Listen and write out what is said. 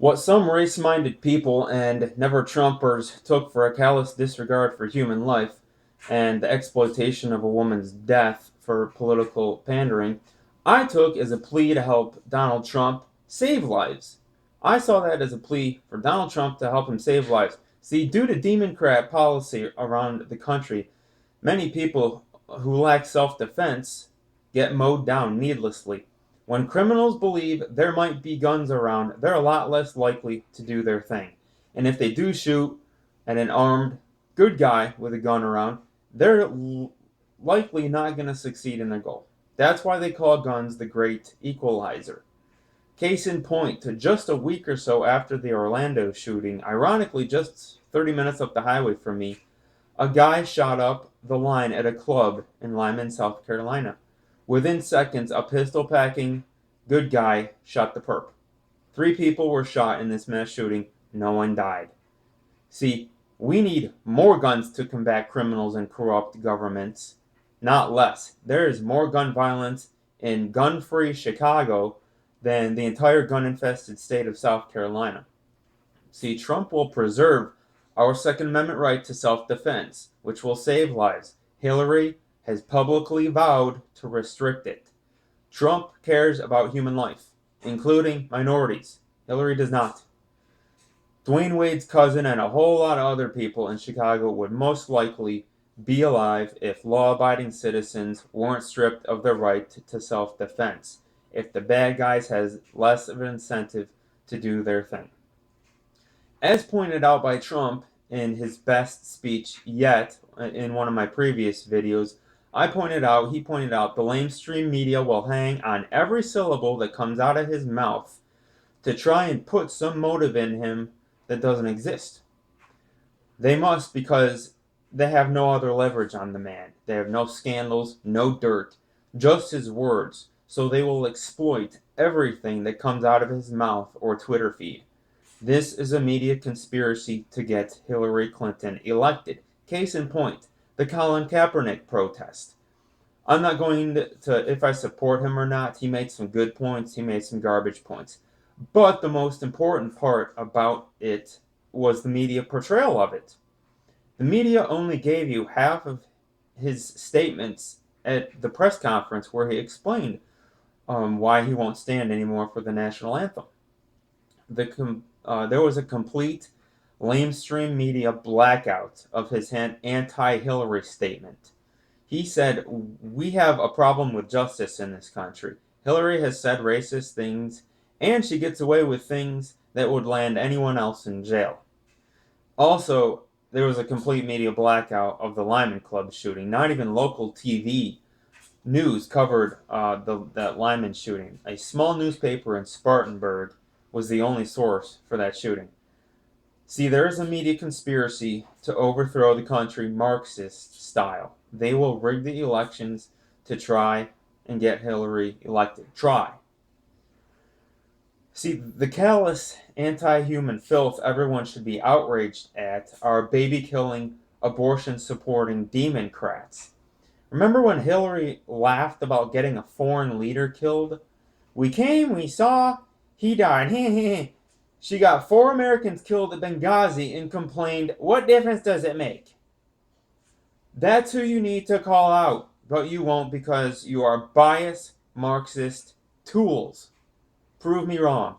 What some race-minded people and never-Trumpers took for a callous disregard for human life and the exploitation of a woman's death for political pandering, I took as a plea to help Donald Trump save lives. I saw that as a plea for Donald Trump to help him save lives. See, due to demoncrat policy around the country, many people who lack self-defense get mowed down needlessly. When criminals believe there might be guns around, they're a lot less likely to do their thing. And if they do shoot at an armed good guy with a gun around, they're likely not going to succeed in their goal. That's why they call guns the great equalizer. Case in point, just a week or so after the Orlando shooting, ironically just 30 minutes up the highway from me, a guy shot up the line at a club in Lyman, South Carolina. Within seconds, a pistol-packing good guy shot the perp. 3 people were shot in this mass shooting. No one died. See, we need more guns to combat criminals and corrupt governments, not less. There is more gun violence in gun-free Chicago than the entire gun-infested state of South Carolina. See, Trump will preserve our Second Amendment right to self-defense, which will save lives. Hillary has publicly vowed to restrict it. Trump cares about human life, including minorities. Hillary does not. Dwayne Wade's cousin and a whole lot of other people in Chicago would most likely be alive if law-abiding citizens weren't stripped of their right to self-defense, if the bad guys has less of an incentive to do their thing. As pointed out by Trump in his best speech yet in one of my previous videos, he pointed out the lamestream media will hang on every syllable that comes out of his mouth to try and put some motive in him that doesn't exist. They must, because they have no other leverage on the man. They have no scandals, no dirt, just his words. So they will exploit everything that comes out of his mouth or Twitter feed. This is a media conspiracy to get Hillary Clinton elected. Case in point, the Colin Kaepernick protest. I'm not going to if I support him or not. He made some good points. He made some garbage points. But the most important part about it was the media portrayal of it. The media only gave you half of his statements at the press conference where he explained why he won't stand anymore for the national anthem. There was a complete lamestream media blackout of his anti-Hillary statement. He said, "We have a problem with justice in this country. Hillary has said racist things, and she gets away with things that would land anyone else in jail." Also, there was a complete media blackout of the Lyman Club shooting. Not even local TV news covered that Lyman shooting. A small newspaper in Spartanburg was the only source for that shooting. See, there is a media conspiracy to overthrow the country Marxist style. They will rig the elections to try and get Hillary elected. Try. See, the callous, anti-human filth everyone should be outraged at are baby-killing, abortion-supporting demoncrats. Remember when Hillary laughed about getting a foreign leader killed? We came, we saw, he died. She got 4 Americans killed at Benghazi and complained, "What difference does it make?" That's who you need to call out, but you won't because you are biased Marxist tools. Prove me wrong.